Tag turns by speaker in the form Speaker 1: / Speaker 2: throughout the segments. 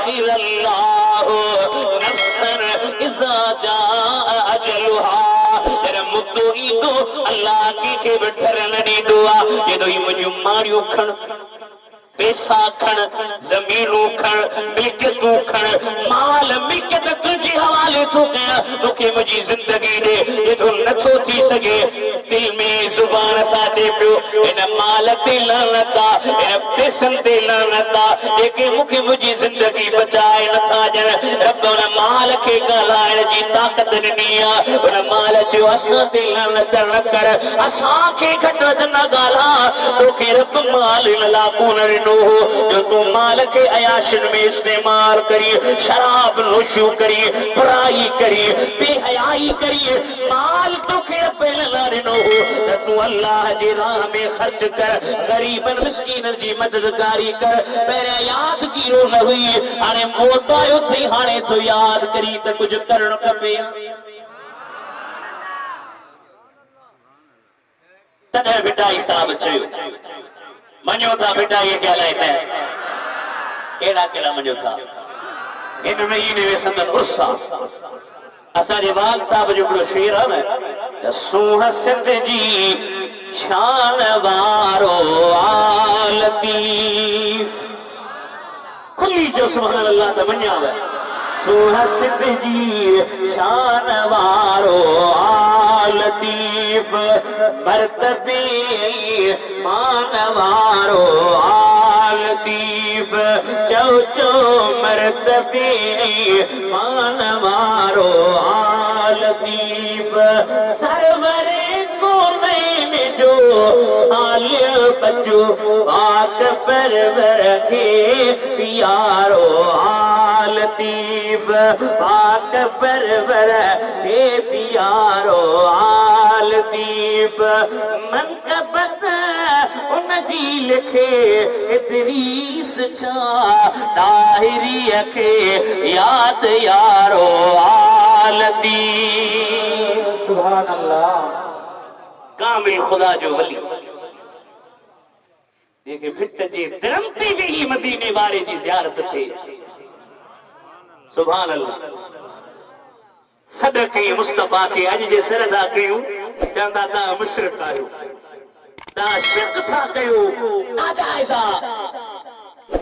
Speaker 1: يؤخر الله نفسا اذا جاء اجلها مدو ایدو اللہ کی بٹھر نڈی دعا یہ دو مجھو ماریو کھن پیسہ کھن زمینوں کھن ملکتوں کھن مال ملکت تجھے حوالے تو گیا تو کہ مجھے زندگی دے یہ تو نتو تھی سگے دل میں زبان ساچے پیو ان مال تے لانتا ان پیسن تے لانتا لیکن مجھے زندگی بچائے نہ تھا جن رب ان مال کے گالائن جی طاقت نیا ان مال جو اساں تے لانتا نہ کر اساں کے گھٹت نہ گالا تو کہ رب مال لاکوں نہ جو تو مال کے عیاشن میں استعمال کری شراب نوشو کری برائی کری بے حیائی کری مال تو کے پہلے رنو تو اللہ جی راہ میں خرچ کر غریبن مسکین جی مددگاری کر پہلے یاد کی رو نہ ہوئی آنے موت آئیو تھی ہانے تو یاد کری تو کچھ کرن کپے تنہ بٹائی صاحب چیو منیو تھا بیٹا یہ کیا لائتا ہے کیڑا منیو تھا ان مہینے میں سندت غصہ اسا جوال صاحب جو بڑو شیر ہے سوہ ست جی شان وارو آلتیف کھلی جو سبحان اللہ تا منیا ہے سوہ ست جی شان وارو آلتیف مرتبی مانوارو آلتیف چو چو مرتبی مانوارو آلتیف سرور کو نین جو سالیہ بچو پاک پرور کے پیارو آلتیف پاک پرور کے پیارو آلتیف منقبت ان جی لکھے ادریس چھا داہری اکھے یاد یارو آلتیف سبحان اللہ کامل خدا جو ولی دیکھے پھٹ جے درمتی بھی ہی مدینے وارے جی زیارت تھے سبحان اللہ صدقی مصطفیٰ کے اج جے سردا کیوں چاندہ دا مشرق آئیو دا شرق تھا کیوں ناجائزہ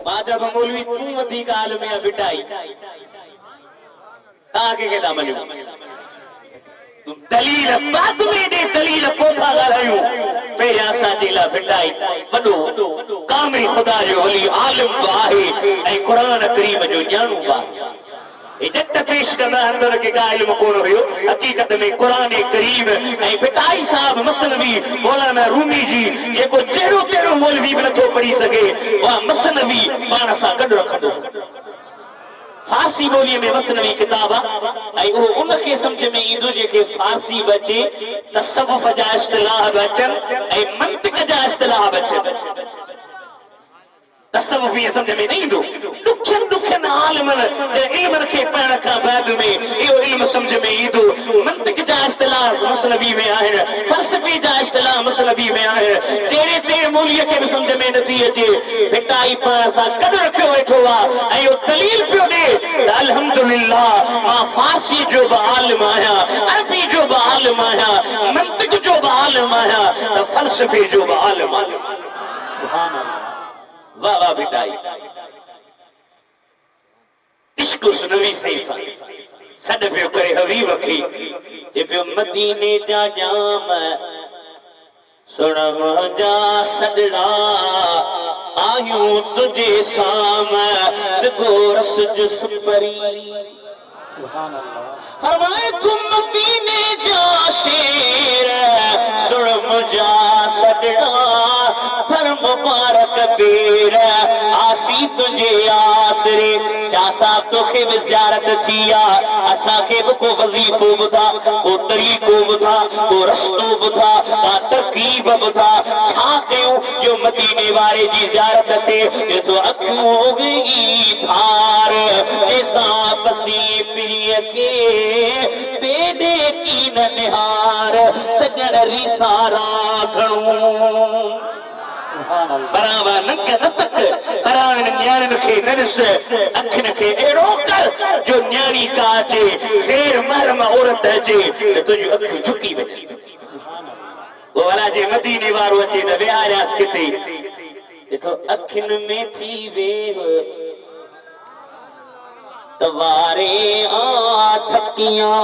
Speaker 1: باجب مولوی تو ودی کا عالمیہ بٹائی تاکہ کے دامنیو دلیل بعد میں دے دلیل پوکھا گھرائیوں پہلے آسا جیلا بٹائی بڑو کامل خدا جو ولی عالم باہی اے قرآن کریم جو جانو باہی جت پیش کرنا اندر کے کا علم کون ہوئے حقیقت میں قرآن کریم اے بٹائی صاحب مصنوی مولانا رومی جی یہ کو چہرو تیرو مولوی بھی نہ تو پڑھی سکے وہاں مصنوی مانا سا کڑ رکھ دو فارسی بولی میں مصنوی کتابہ اے وہ ان کے سمجھ میں ایدو جے کہ فارسی بچے تصوف جا اصطلاح بچن اے منطق جا اصطلاح بچن تصوف یہ سمجھ میں نہیں دو دکھن عالمن علم رکھے پڑھنے کا بعد میں یہ علم سمجھ میں یہ دو منطق جا اصطلاح مصنوی میں آئے فلسفی جا اصطلاح مصنوی میں آئے چیرے تیرے مولیہ کے بھی سمجھ میں نتیجے جے بھٹائی پانا سا قدر رکھے ہوئے ٹھوا ایو دلیل پیو دے الحمدللہ ماں فارسی جو با عالم آیا عربی جو با عالم آیا منطق جو با عالم آیا فلسفی جو با عالم آیا سبحان اللہ واہ واہ بٹائی عشق اس نبی صحیح سڈ پیو کرے حبیب کی جے پیو مدینے جا جام سنم جا سڈڑا آیوں تجھے سام سگورس جس پری فرمائے تم مدینے جا شیر سنم جا سڈڑا پر مبارک پیر آسی تجھے آسرے شاہ صاحب تو خیب زیارت تھیا اسا خیب کو وظیفو بتا کو طریقو بتا کو رستو بتا کا ترکیب بتا چھا کیوں جو مدینے وارے جی زیارت تھے یہ تو اکھوں ہو گئی تھار جیسا پسی پری کے پیدے کی ننہار سجن ریسارا گھنوں براوا نک نتک پران نیان کے نرس اکھن کے ایڑو کر جو نیانی کا جے غیر مرم عورت جے تجھو اکھ جھکی وے وہ والا جے مدینے وارو اچے تے بیاریاس کتے تو اکھن میں تھی وے توارے ٹھکیاں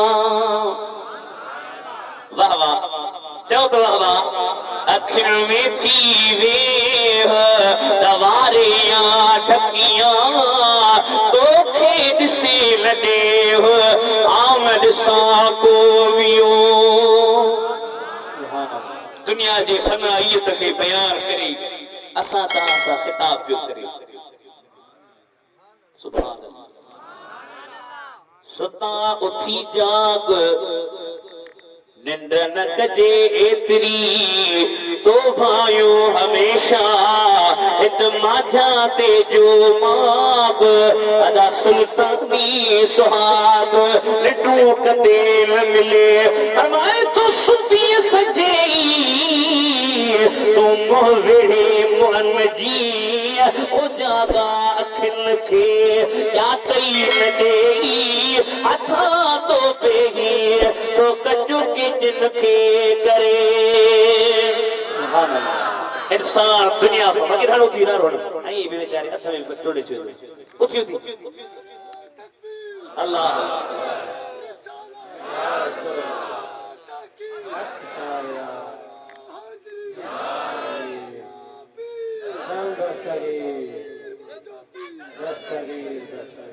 Speaker 1: واہ واہ چاہو تو واہ واہ اکھن میں تھی وے توارے ٹھکیاں تو کھیڈ سے لڈے آمد سا کو ویو دنیا جے فنائیت کے بیان کری اساں تہاں سا خطاب پیو کری سبحان اللہ ستا اٹھی جاگ نند نہ کجے ایتری تو بھائیو ہمیشہ اتما جاتے جو ماغ ادا سلطانی سہاگ لٹو کدیل ملے فرمائے تو ستی سجئی تو موڑے مہنجی او جاگا اکھن کے یا کئی نڈیری ہتھا تو پہی تو کجو کی جن کے کرے انسان دنیا پر مگر ہڑو تھی نہ روڑ آئی بھی بیچارے اتھا میں ٹوڑے چھوڑے اٹھی اٹھی اللہ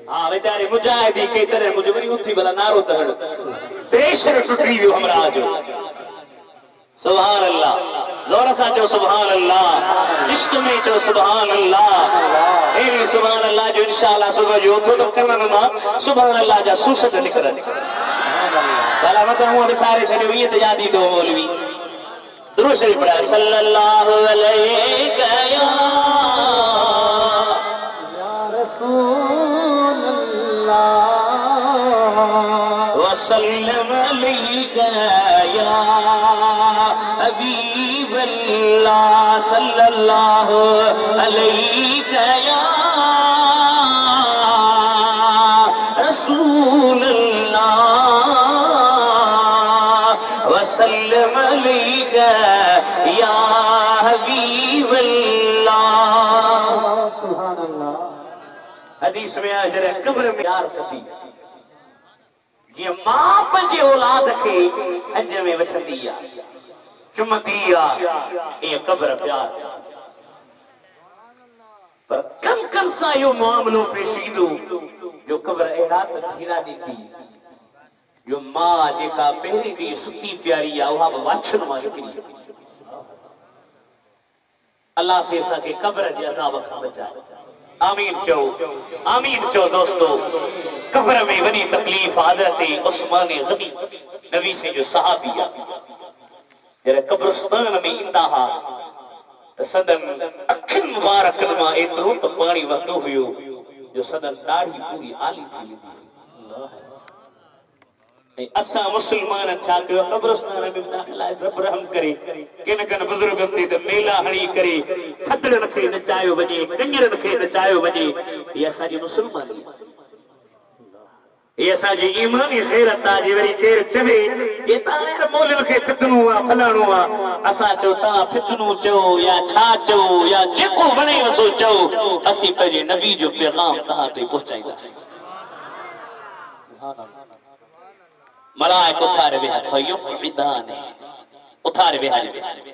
Speaker 1: ہاں بیچارے مجاہدی کئی طرح مجھے بری اٹھی بلا نارو تہڑ تریشر ٹوٹی بھی ہمرا آجو سبحان اللہ زورا سا چو سبحان اللہ عشق میں چو سبحان اللہ ایوی سبحان اللہ جو انشاءاللہ صبح جو تو تک کرنا نما سبحان اللہ جا سوست نکر بلا مطا ہوں ابھی سارے سے نویت یادی دو مولوی درو شریف پڑھا صلی اللہ علیہ یا رسول اللہ وسلم علیک یا حبیب اللہ صلی اللہ علیک یا رسول اللہ وسلم علیک یا حبیب اللہ سبحان اللہ حدیث میں آجر قبر میں یار کبھی یہ ماں پنجے اولاد کے انج میں وچھندی چمتی یہ قبر پیار پر کن کن سا یو معاملوں پیشیدو جو قبر احرات دھیرا دیتی جو ماں جے کا پہلی بھی ستی پیاری آوہا واچھن مانکری اللہ سے ایسا کہ قبر جے عذاب کھا بچائے آمین چو دوستو قبر میں بنی تکلیف حضرت عثمان غنی نبی سے جو صحابیہ جرے قبرستان میں اندہا صدن اکھن مبارک نما ایترو تو پانی وقتو ہوئیو جو صدن داڑھی پوری آلی تھی اسا مسلمان چاکو قبرستان میں داخلہ اس رب رحم کرے کن کن بزرگ اپنی تو میلہ ہڑی کرے تھترن کے نچائیو بجے کنجرن کے نچائیو بجے یہ اسا جی مسلمانی یہ اسا جی ایمانی خیرت آجی وری کیر چوے یہ تائر مولن کے فتنو فلانو اسا چو تا فتنو چو یا چھا چو یا جکو بنے وسو چو اسی پہلے نبی جو پیغام تہاں تے پہنچائی دا سی ملائک اتھارے بہا فیقعدان اتھارے بہا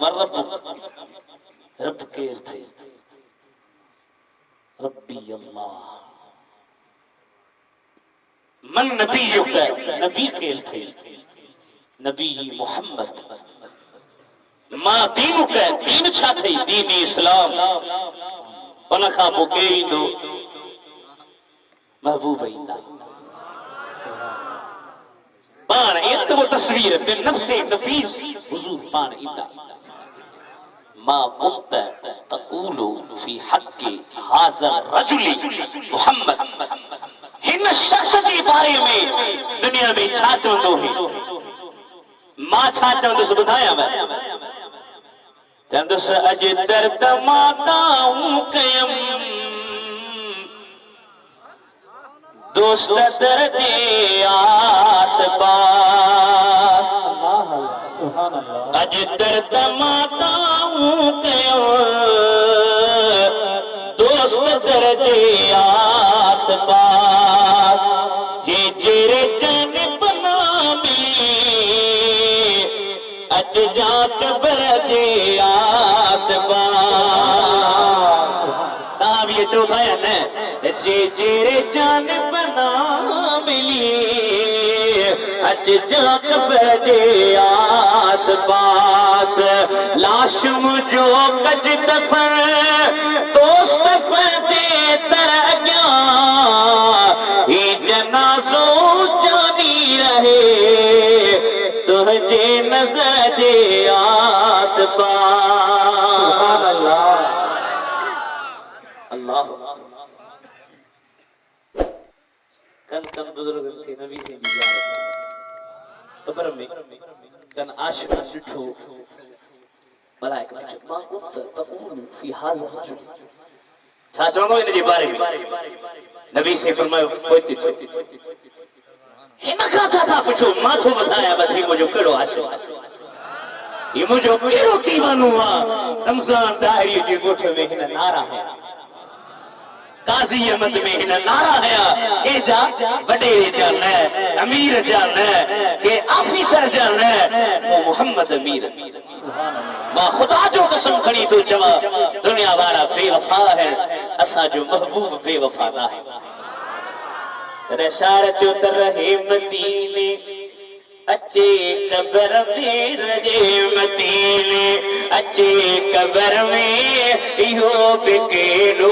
Speaker 1: وربک رب کیر تھے ربی اللہ من نبی نبی کیر تھے نبی محمد ما دینو کہ دین چھا تھے دین اسلام انکھا بکئی دو محبوب ایندہ پان ایت وہ تصویر بے نفس نفیس حضور پان ایتا ما قلت تقولو فی حق حاضر رجلی محمد ہن شخص کی بارے میں دنیا میں چھاچوں دو ہی ماں چھاچوں دو سے بتایا میں چندس اج درد ماتاؤں قیم دوست درجے آس پاس اج درد ماتاؤں قیم دوست درجے آس پاس جے جیرے جانب نامی اج جاک برجے آس پاس تاں بھی یہ چوتھا ہے نا جے جیرے جانب نامی اج جاک برجے آس پاس لاش مجھو کج دفن دوست فجے تر گیا ہی جنازو جانی رہے تجھے نظر آس پاس اللہ کن بزرگ تھے نبی سے قبر میں کن عاشق ڈٹھو ملائکہ پوچھو ما کنت تقول فی ھذا الرجل چھا چونگو ان جی بارے میں نبی سے فرمایا پوچھتے تھے ہی مکھا چاہتا پوچھو ما تو بتایا بدھی مجھو کڑو عاشق یہ مجھو کیرو دیوان ہوا رمضان داہری جی گوٹھ میں ہنا نارا ہے قاضی احمد میں ہنا نارا ہے اے جا بڑے جانا ہے امیر جانا ہے کہ آفیسر جانا ہے وہ محمد امیر ماں خدا جو قسم کھڑی تو جوا دنیا بارا بے وفا ہے اسا جو محبوب بے وفا نہ ہے رشارت اتر رہے مدینے اچے قبر میں رجے مدینے اچے قبر میں ایہو بکے لو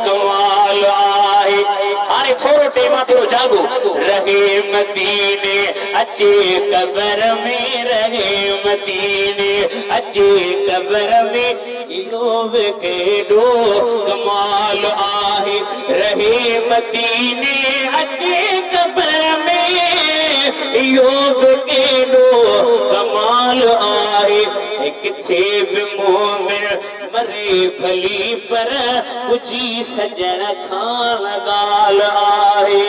Speaker 1: کمال آئے آنے تھوڑو ٹیمہ تھوڑو جاگو رہے مدینے اچے قبر میں رہے مدینے اچے قبر میں ایہو بکے لو کمال آئے رہے مدینے اچے قبر میں ایوب کے لو کمال آئے ایک تھے بھی مومن مرے بھلی پر کچھی سجن کھان گال آئے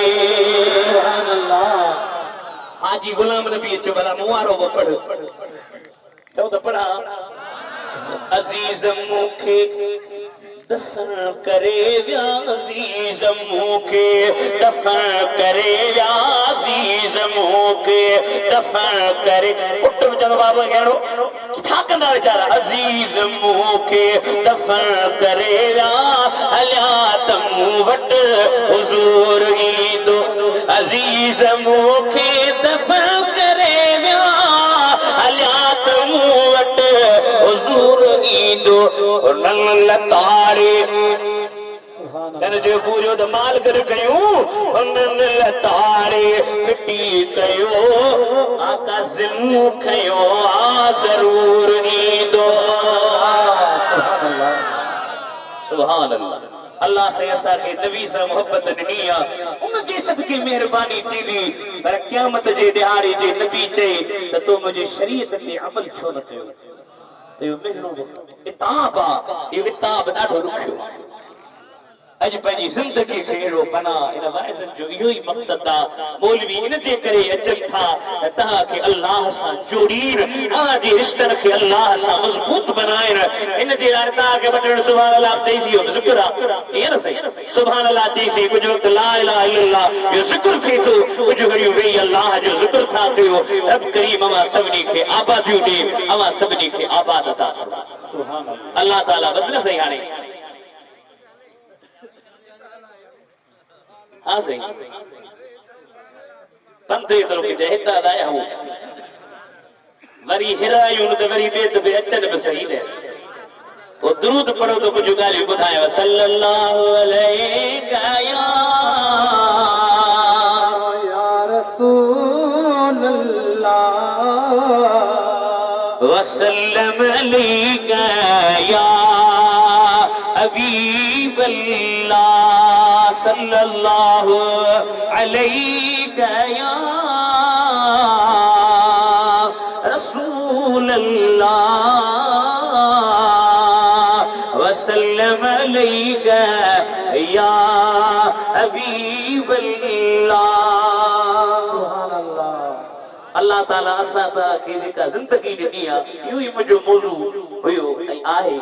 Speaker 1: حاجی غلام نبی جو بلا موارو وہ پڑھ چاہو تو پڑھا عزیز موکھے دفن کرے ویا عزیز موکے دفن کرے ویا عزیز موکے دفن کرے پٹھ بچانو بابا گیڑو چھا کندہ بیچارا عزیز موکے دفن کرے ویا حلیات موٹ حضور عیدو عزیز موکے دفن کرے ویا حلیات موٹ حضور عیدو نل لتارے جو پوجو دا مال کر کیوں نل لتارے پٹی کیوں آقا زمو کیوں آ ضرور عیدو سبحان اللہ اللہ سے ایسا کہ نبی سے محبت ننیا ان جی صدقی مہربانی تھی دی پر قیامت جے دیاری جے نبی چاہے تو مجھے شریعت تے عمل چھو نہ تھے تو یہ محنوں اتاب یہ اتاب ناٹھو رکھو اج پہنی زندگی کھیڑو بنا انہ وائزن جو یہی مقصد دا مولوی انہ جے کرے اجل تھا تاکہ اللہ سا جوڑیر آجی رشتہ رکھے اللہ سا مضبوط بنائیں انہ جے لارتا کہ بٹن سبحان اللہ چاہیسی ہو ذکر یہ نہ صحیح سبحان اللہ چاہیسی کچھ وقت لا الہ الا اللہ یہ ذکر تھی تو کچھ گھڑیو بھئی اللہ جو ذکر تھا کہو رب کریم اما سبنی کے آبادیو دے اما سبنی کے آباد عطا فرما اللہ تعالیٰ بس نہ صحیح آنے ہاں صحیح بندے تو کہ جہدہ دایا ہوں وری ہرائیون دے وری بیت بے اچھن بسعید ہے وہ درود پڑھو تو کچھ گالی بتائے صلی اللہ علیہ یا رسول اللہ وسلم علیہ یا حبیب اللہ صلی اللہ علیہ یا رسول اللہ واللہ. اللہ تعالیٰ اساں تا کی جکا زندگی ڏنی آ یوں ہی مجھو موضوع ہویو ۽ آهي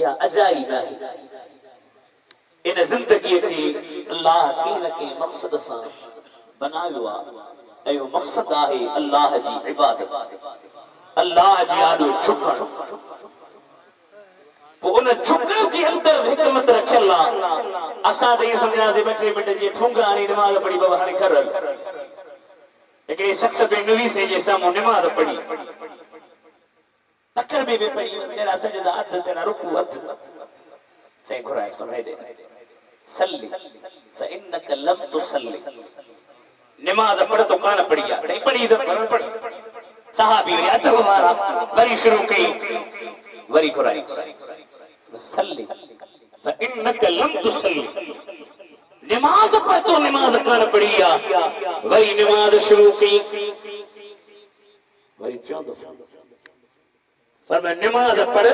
Speaker 1: يا عجائب آهي. ان زندگی کے اللہ کين کے مقصد سان بنايو آ ۽ مقصد آهي اللہ جي عبادت اللہ جي آڏو جھڪڻ. پو ان جھڪڻ جي اندر حکمت رکھيل آ. اساں ته سمجھاسي 2 منٽ جي ٺونگا آني نماز پڙهي بابا هاڻي کر ایکڑے شخص پہ نوی سے جے سامو نماز پڑھی تکر بھی پڑھی تیرا سجدہ ہتھ تیرا رکوع ہتھ صحیح گھرائے اس پر رہ دے صلی فإنک لم تصلی. نماز پڑھ تو کان پڑھیا صحیح پڑھی تو پڑھی صحابی وری ادب مارا وری شروع کی وری گھرائے صلی فإنک لم تصلی. نماز پڑھ تو نماز کان پڑھیا وہی نماز شروع کی وہی 14 دفعہ فرمایا نماز پڑھ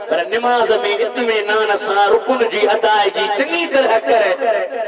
Speaker 1: پر نماز میں اطمینان سان رکن جی ادائیگی چنگی طرح کر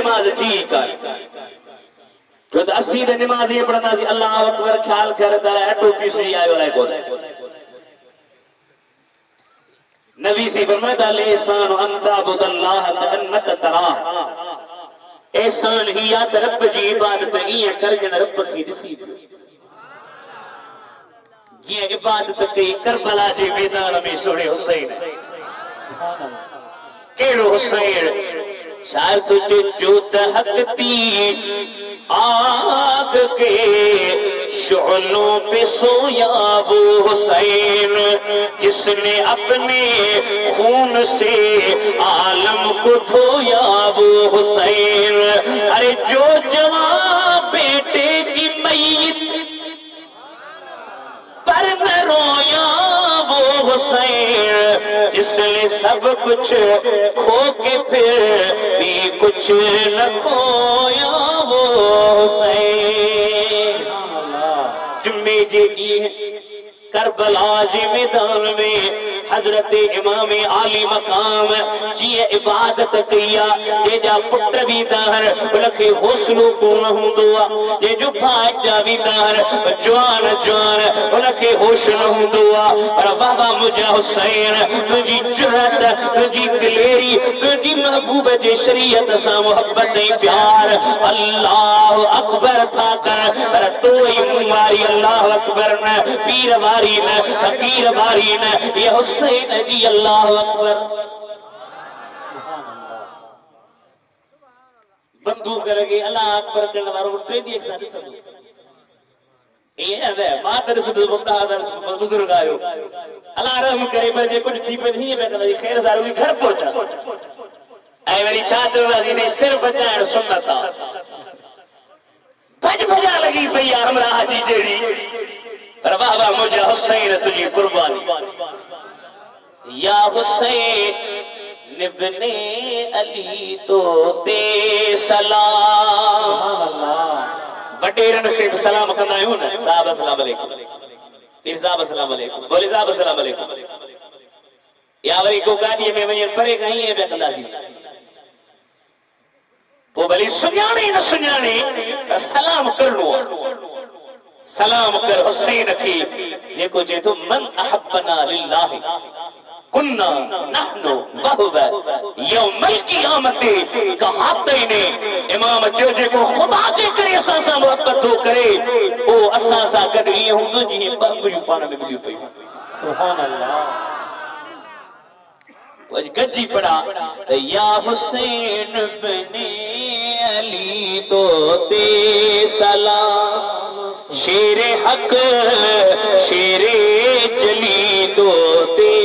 Speaker 1: نماز ٹھیک ہے. جو ته اسیں نماز یہ پڑھندا سی اللہ اکبر خیال کر ته اٹو پیسی آیو رہے کون نبی سے فرمایا الاحسان ان تعبد اللہ کانک تراہ. احسان ہی یاد رب جی عبادت ایاں کر جن رب کی ڏسي جی عبادت کئی کربلا جے میدان میں سوڑے حسین کیڑو حسین شاید تجھے جو دہکتی آگ کے شعلوں پہ سویا وہ حسین جس نے اپنے خون سے عالم کو دھویا وہ حسین. ارے جو جوان بیٹے کی میت پر نہ رویا وہ حسین جس نے سب کچھ کھو کے پھر بھی کچھ نہ کھویا وہ حسین. جمعے جی کربلا جی میدان میں حضرت امام عالی مقام جی عبادت کیا یہ جا پٹ بھی دار بلکہ حسن کو نہ ہوں یہ جو بھائی جا بھی دار جوان جوان بلکہ ہوش نہ ہوں پر بابا مجھے حسین تجھی جرات تجھی دلیری تجھی محبوب جے شریعت سا محبت نہیں پیار اللہ اکبر تھا کر پر تو ماری اللہ اکبر نہ پیر واری نہ فقیر واری نہ یہ حسین جی اللہ اکبر. بندوق لگی اللہ اکبر کرنے والوں کو ٹرینڈی ایک ساتھ سدو یہ ہے مادر سدو مقتدر بزرگ آئے اللہ رحم کرے پر جے کچھ تھی پہ نہیں ہے کہ خیر زارو کی گھر پہنچا اے والی چاچر راضی سے سر بچائیں سنتا بھج بھجا لگی پئی ہمراہ جی جیڑی پر بابا مجھے حسین تجھی قربانی. یا حسین ابن علی تو دے سلام. وڈیرن کے سلام کرنا ہے نا صاحب السلام علیکم پیر صاحب السلام علیکم بولی صاحب السلام علیکم یا وری کو گاڑی میں ونجن پرے کہیں ہے بیٹھا سی وہ بلی سنیانے نہ سنیانے سلام کر لو سلام کر حسین کی جے کو جے تو من احبنا للہ کننا نحنو وہو یوم القیامت کہاتے نے امام جو جے کو خدا جے کرے اساسا محبت تو کرے او اساسا کڑی ہوں تو جی بانگریو پانا میں ملیو پئی سبحان اللہ. وہ گجی پڑا یا حسین بن علی تو تے سلام شیر حق شیر جلی تو تے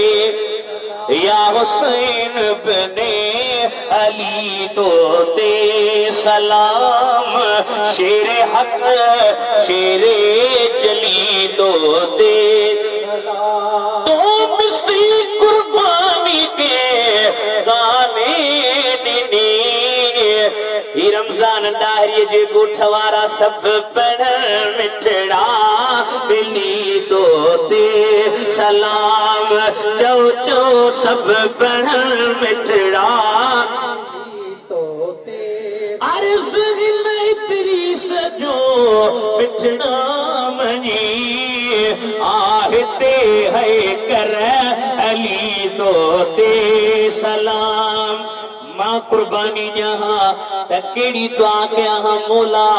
Speaker 1: یا حسین بن علی تو تے سلام شیر حق شیر جلی تو تے تو مصری قربانی کے گانے دینی ہی رمضان ڈاری جے گوٹھوارا سب پڑھن مٹھڑا ملی تو تے سلام چو چو سب پڑھن مٹھڑا عرض میں تیری سجو بچنا منی آہتے ہے کر علی دو تے سلام ماں قربانی جہاں تکیڑی دعا کے ہاں مولا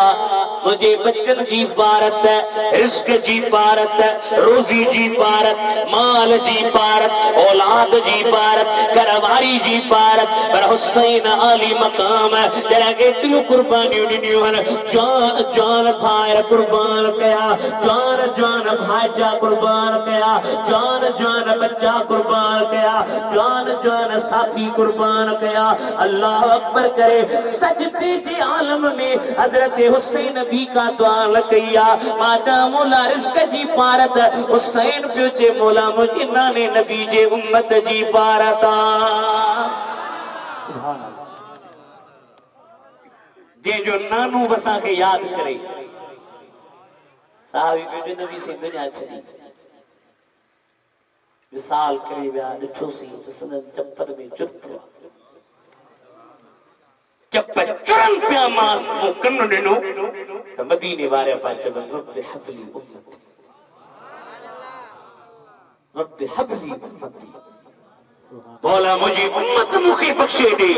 Speaker 1: مجھے بچن جی پارت ہے رزق جی پارت ہے روزی جی پارت مال جی پارت اولاد جی پارت گھرواری جی پارت پر حسین علی مقام ہے جرہ اتنی قربانی ڈنیو ہے جان جان بھائی قربان کیا جان جان بھائی جا قربان کیا جان جان بچہ قربان کیا جان جان ساتھی قربان کیا اللہ اکبر کرے سجدے جی عالم میں حضرت حسین بھی کا دعا لکیا ماجا مولا رزق جی پارت حسین پیوچے مولا مجھے نانے نبی جے امت جی پارتا جے جو نانو بسا کے یاد کرے صحابی بیٹے نبی سے دنیا چھلی مثال کرے بیا ڈٹھو سی جسدن چپت میں چرت ہوا جب چرن پیا ماس مکن ڈنو تو مدینے بارے پانچ بن رب حبلی امتی رب حبلی امتی بولا مجھے امت مخی بخشے دے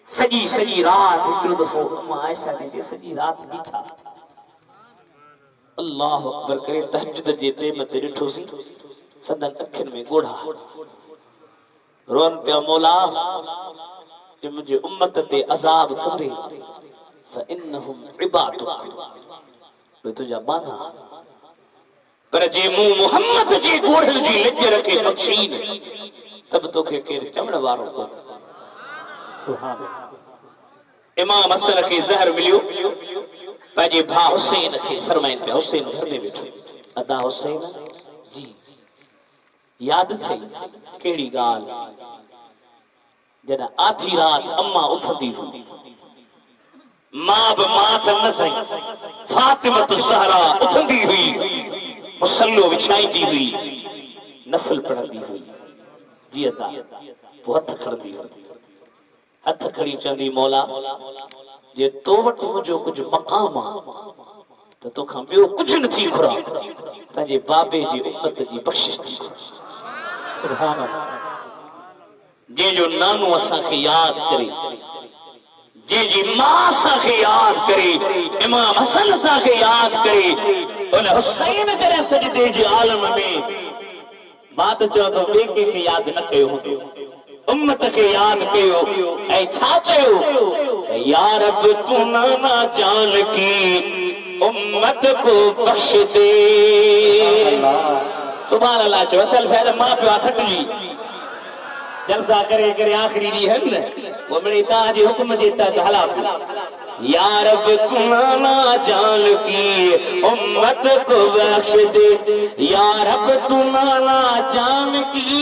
Speaker 1: سجی رات ایک دفعہ اما عائشہ دیجئے سجی رات بیٹھا اللہ اکبر کرے تہجد جیتے مت ڈٹھو سی سدن اکھن میں گوڑا رون پیا مولا کہ مجھے امت تے عذاب کرے فَإِنَّهُمْ عِبَادُكَ وہ تجھا بانا پر جے مو محمد جی گوڑھل جی لج رکھے بخشین تب تو کہ کیر چمڑ واروں کو سبحان امام حسن کے زہر ملیو پہجے بھا حسین کے فرمائن پہ حسین گھر میں بیٹھو ادا حسین جی یاد تھی کیڑی گال جنہ آدھی رات اممہ اٹھتی ہوئی ماں بمات نسائی فاطمت الزہرا اٹھتی ہوئی مسلو بچھائی دی ہوئی نفل پڑھتی ہوئی جی ادا وہ ہتھ کھڑتی ہوئی ہتھ کھڑی چاندی مولا جے تو وٹ مجھو کچھ مقام تو تو کھا بیو کچھ نتھی کھرا تاجے بابے جی امت جی بخشش تھی سبحان اللہ جے جو نانو اساں کے یاد کرے جے جی ماں اساں کے یاد کرے امام حسن اساں کے یاد کرے ان حسین جرے سجدے جی عالم میں بات چاہ تو بیکے کے یاد نہ کہو ہوں امت کے یاد کہو اے چھاچے ہو یا رب تو نانا جان کی امت کو بخش دے سبحان اللہ چاہ وصل فیدہ ماں پہ آتھک جی جلسہ کرے آخری دی ہے وہ میری تاجی حکم جیتا تو حلا پہ یا رب تمہانا جان کی امت کو بخش دے یا رب تمہانا جان کی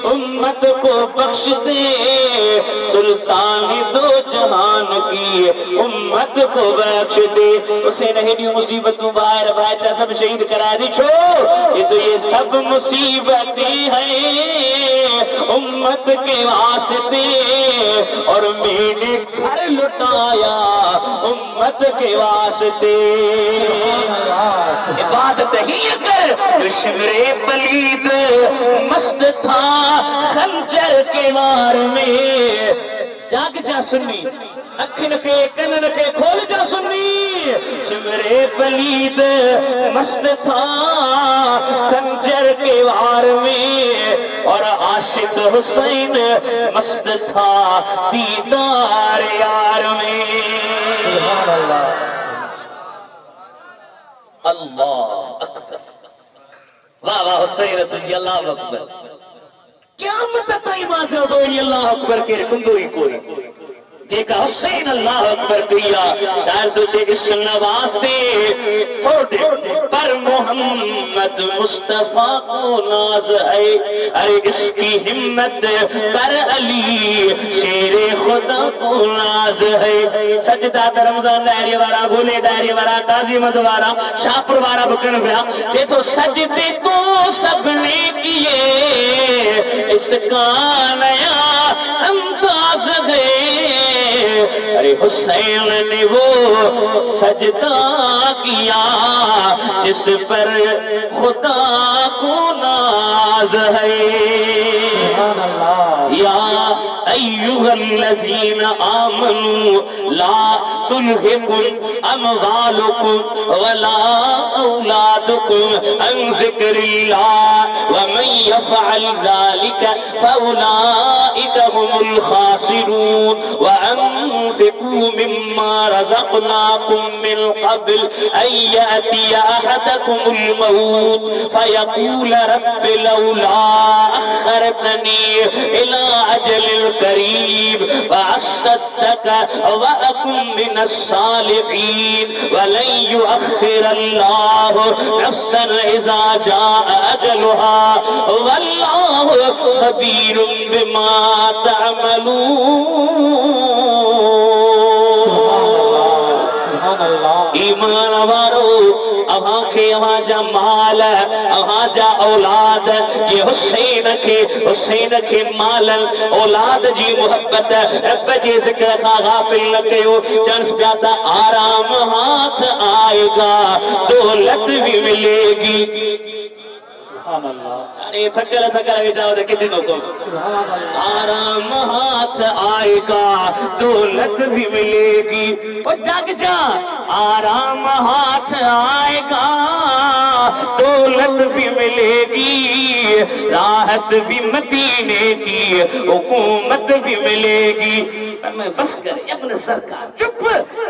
Speaker 1: امت کو بخش دے سلطان دو جہان کی امت کو بخش دے اسے نہیں دی مصیبتوں باہر بھائچہ سب شہید کرا دی چھو یہ تو یہ سب مصیبتیں ہیں امت کے واسطے اور میرے گھر لٹایا امت کے واسطے عبادت ہی کر شمرے پلید مست تھا خنجر کے وار میں جاگ جا سنی اکھن کے کنن کے کھول جا سنی شمرے پلید مست تھا خنجر کے وار میں اور عاشق حسین مست تھا دیدار یار میں اللہ اکبر واہ واہ حسین تجھے اللہ اکبر قیامت تائی ماجہ دوئی اللہ اکبر کے رکندوئی کوئی دیکھا حسین اللہ اکبر کیا شاید تجھے اس نواسے تھوڑے پر محمد مصطفیٰ کو ناز ہے ارے اس کی ہمت پر علی شیر خدا کو ناز ہے سجدہ در رمضان دائری وارا گولے دائری وارا قاضی مدوارا شاپر وارا بکن بیا تے تو سجدے تو سب نے کیے اس کا نیا انداز ہے حسین نے وہ سجدہ کیا جس پر خدا کو ناز ہے یا ایھا الذین آمنوا لا تلہکم اموالکم ولا اولادکم عن ذکر اللہ ومن یفعل ذلک فاولئک هم الخاسرون وانفقوا مما رزقناکم من قبل ان یأتی احدکم الموت فیقول رب لولا اخرتنی الى اجل قریب فاصدق واکن من الصالحین ولن یؤخر اللہ نفسا اذا جاء اجلها واللہ خبیر بما تعملون ایمان وارو اوہاں کے اوہاں جا مال اوہاں جا اولاد جی حسین کے مالن اولاد جی محبت رب جی ذکر کا غافل لکیو جنس پیاتا آرام ہاتھ آئے گا دولت بھی ملے گی یعنی تھکر وچاو دے کتنی کو آرام ہاتھ آئے گا دولت بھی ملے گی وہ جاگ جا آرام ہاتھ آئے گا دولت بھی ملے گی راحت بھی مدینے کی حکومت بھی ملے گی میں بس کر ابن سرکار چپ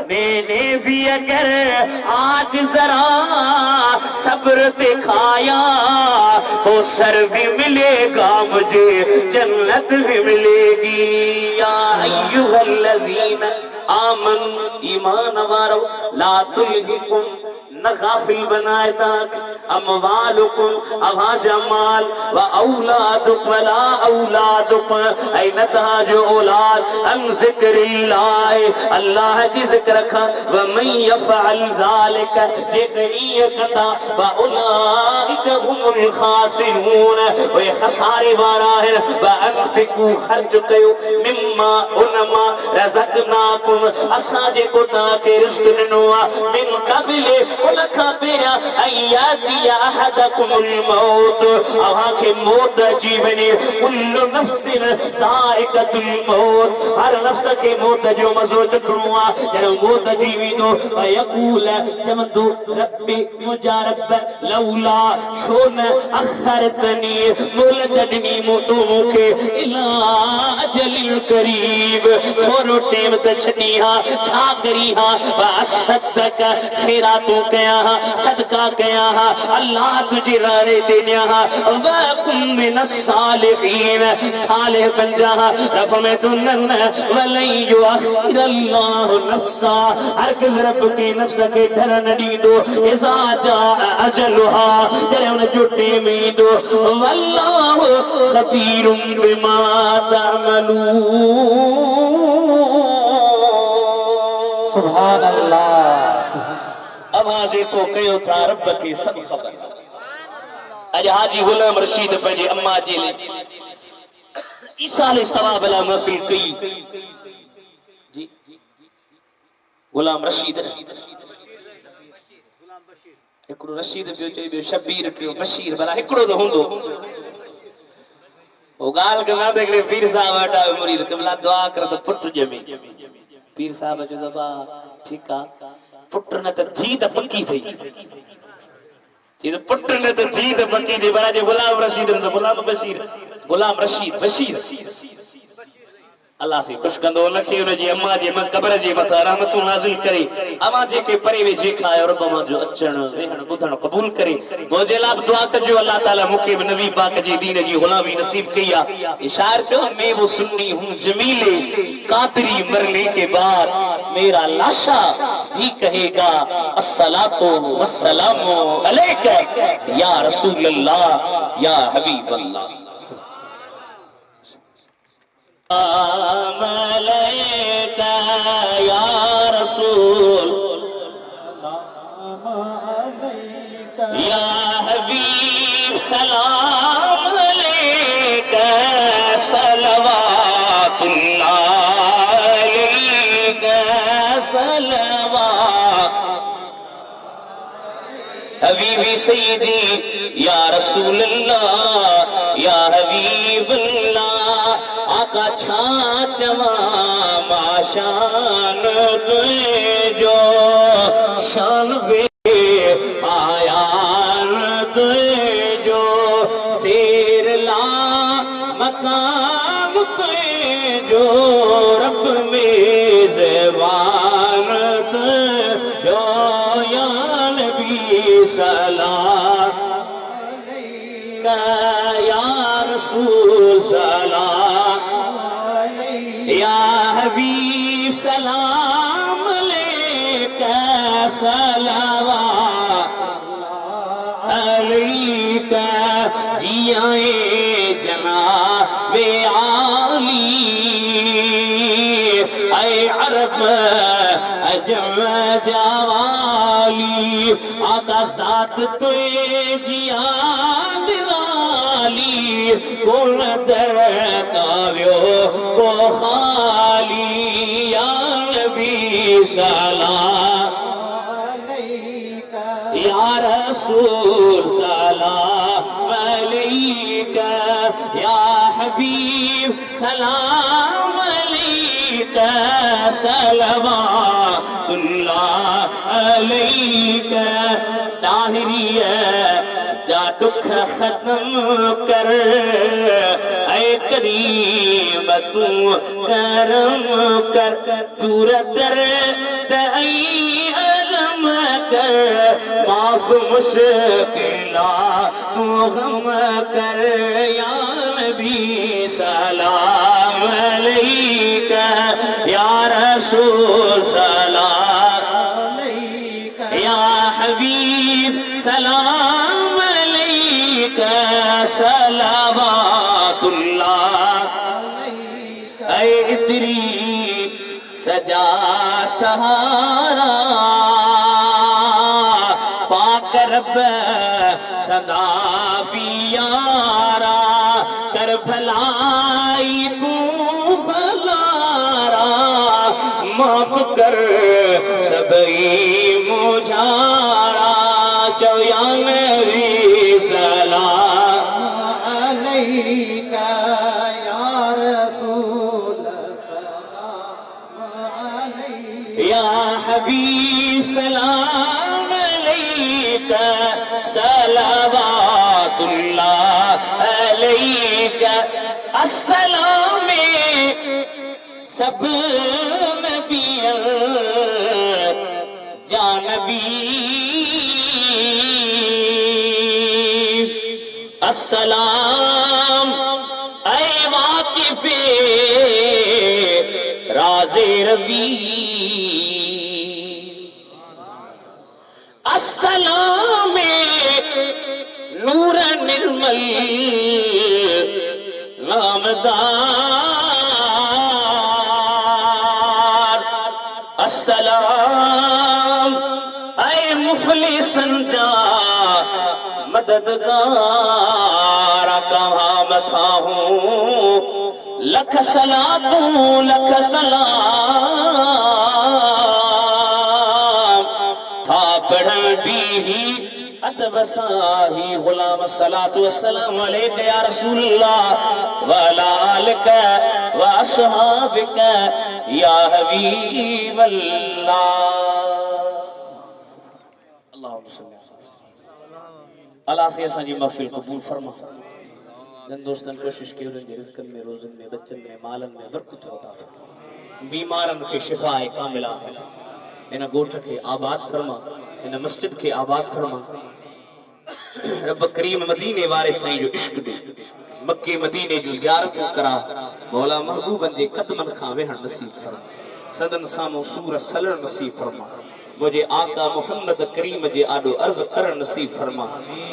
Speaker 1: میں نے بھی اگر آج ذرا صبر دکھایا تو سر بھی ملے گا مجھے جنت بھی ملے گی یا ایھا الذین آمن ایمان وارو لا تلہکم نہ غافل بنائے تاک اموالکم اوہاں جمال و اولادک ولا اولادک این تاج اولاد ان ذکر اللہ اللہ جی ذکر رکھا ومن یفعل ذالک جے کری کتا فاولائک هم الخاسرون وہ خسارے وارا ہے وانفقوا خرچ کیو مما انما رزقناکم اساں جے کو تاکہ رزق ڈنوا من قبل لکھا پیرا ایاتی احدکم الموت اوہاں کے موت جیونی کل نفس ذائقۃ الموت ہر نفس کے موت جو مزو چکھڑوا جب موت جیوی دو ویقول چمدو ربی مجا رب لولا شون اخرتنی مولدنی موتو موکے الى اجل قریب تھورو ٹیم تچھنی ہاں چھا کری ہاں واسدک خیراتوں کیا ہاں صدقہ کیا ہاں اللہ تجھے رارے دینیا ہاں وَاكُمْ مِنَ الصَّالِحِينَ صالح بن جہاں رفمت النن وَلَنْ يُؤَخِّرَ اللَّهُ نَفْسًا ہرگز رب کے نفس کے ڈر نڈی دو اذا جاء اجلها جرے انہیں جو ٹیمی دو وَاللَّهُ خَبِيرٌ بِمَا تَعْمَلُونَ سبحان اللہ اب آجے کو کہو تھا رب کی سب خبر اج حاجی غلام رشید پہنجے اما جی لے ایسال ثواب اللہ محفل کئی جی غلام رشید ایکڑو رشید پیو چاہی بیو شبیر پیو بشیر بلا ایکڑو تو ہوں دو وہ گال کنا دیکھنے پیر صاحب ہٹاوے مرید کملا دعا کر تو پٹر جمی پیر صاحب جو دبا ٹھیکا پٹر نے تو دھی تا پکی تھی پٹر نے تو دھی تا پکی تھی برا جی غلام رشید غلام بشیر غلام رشید بشیر اللہ سے خوش کندو لکھی انہیں جی اماں جی من قبر جی مطا رحمتو نازل کری اماں جی کے پریوے جی کھائے اور رب اماں جو اچھن ویہن بدھن قبول کرے موجے لاب دعا کجو اللہ تعالیٰ مکیب نبی پاک جی دین جی غلامی نصیب کیا اشار کیوں میں وہ سنی ہوں جمیلے قادری مرنے کے بعد میرا لاشا بھی کہے گا الصلاة والسلام علیکہ یا رسول اللہ یا حبیب اللہ سلام علیکہ یا رسول یا حبیب سلام علیکہ صلوات اللہ علیکہ صلوات حبیبی سیدی یا رسول اللہ یا حبیب اللہ آقا چھاچوا ماشان تجھے جو شان بے پایان تجھے جو سیر لا مقام تجھے جو رب میں زبان تجھے جو یا نبی سلام یا رسول سلام یا حبیب سلام علیکہ صلوات علیکہ جی آئے جناب عالی اے عرب عجم جوالی آقا ذات توے جیان رالی کون در کاویو کو خالی یا نبی سلام یا رسول سلام علیکہ یا حبیب سلام علیکہ صلوات اللہ علیکہ طاہری جا دکھ ختم کر اے کریم تو کرم کر دور درد ای علم کر معاف مشکلات غم کر یا نبی سلام علیکہ یا رسول سلام یا حبیب سلام علیکہ صلوات اللہ اے اتری سجا سہارا پاک رب صدا پیارا کر بھلائی تو بھلارا معاف کر سبئی مجھارا جو یا نبی سلام
Speaker 2: علیکہ یا رسول سلام علیکہ
Speaker 1: یا حبیب سلام علیکہ صلوات اللہ علیکہ السلام سب نبیوں جانبی السلام اے واقف راز ربی السلام نور نرمل نامدار السلام اے مفلسن جا مددگار کہاں بتا ہوں لکھ صلاتوں لکھ سلام تھا پڑھن بھی ادب ساہی غلام الصلاة والسلام علیکہ یا رسول اللہ وعلا آلکہ واصحابکہ یا حبیب اللہ اللہم صلی اللہ سے ایسا جی محفل قبول فرما جن دوستان کوشش کی انہیں جی رزقن میں روزن میں بچن میں مالن میں برکت ہوتا فرما بیمارن کے شفاء کاملہ انہیں گوٹھ کے آباد فرما انہیں مسجد کے آباد فرما رب کریم مدینے وارے سائیں جو عشق دے مکہ مدینے جو زیارت کرا مولا محبوبن جے قدمن کھاوے ہن نصیب فرما صدن سامو سور سلر نصیب فرما مجھے آقا محمد کریم جے آڈو عرض کرن نصیب فرما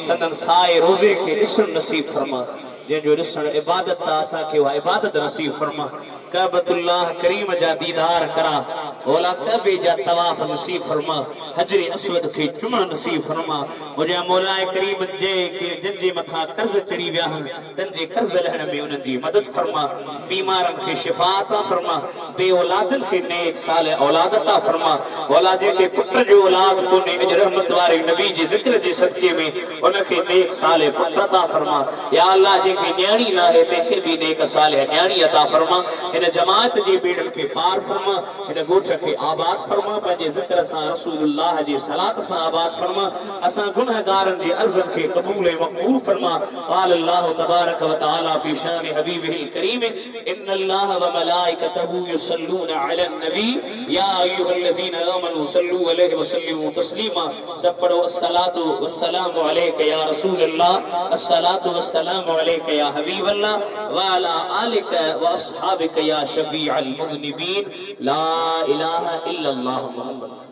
Speaker 1: صدن سائے روزے کے رسن نصیب فرما جن جو رسن عبادت تا آسا کے وہ عبادت نصیب فرما کعبۃ اللہ کریم جا دیدار کرا مولا کعبے جا طواف نصیب فرما حجر اسود کے چمن نصیب فرما مجھے مولا کریم جے کہ جن جے متھا قرض چڑی ویا ہن تن جے قرض لہن میں انہن جی مدد فرما بیمارن کے شفا عطا فرما بے اولادن کے نیک صالح اولاد عطا فرما مولا جے کے پتر جو اولاد کو نے اج رحمت وارے نبی جے ذکر جے صدقے میں ان کے نیک صالح پتر عطا فرما یا اللہ جے کے نیاڑی نہ ہے تے پھر بھی نیک صالح نیاڑی عطا فرما ان جماعت جے بیڑن کے پار فرما ان گوٹھ کے آباد فرما پنجے ذکر سان رسول اللہ جی صلاۃ سان آباد فرما اساں گنہگارن جی عزم کے قبول مقبول فرما قال اللہ تبارک و تعالی فی شان حبیبہ الکریم ان اللہ وملائکتہ یصلون علی النبی یا ایھا الذین آمنوا صلوا علیہ وسلموا تسلیما سب پڑھو الصلاۃ والسلام علیک یا رسول اللہ الصلاۃ والسلام علیک یا حبیب اللہ وعلی آلک واصحابک یا شفیع المذنبین لا الہ الا اللہ محمد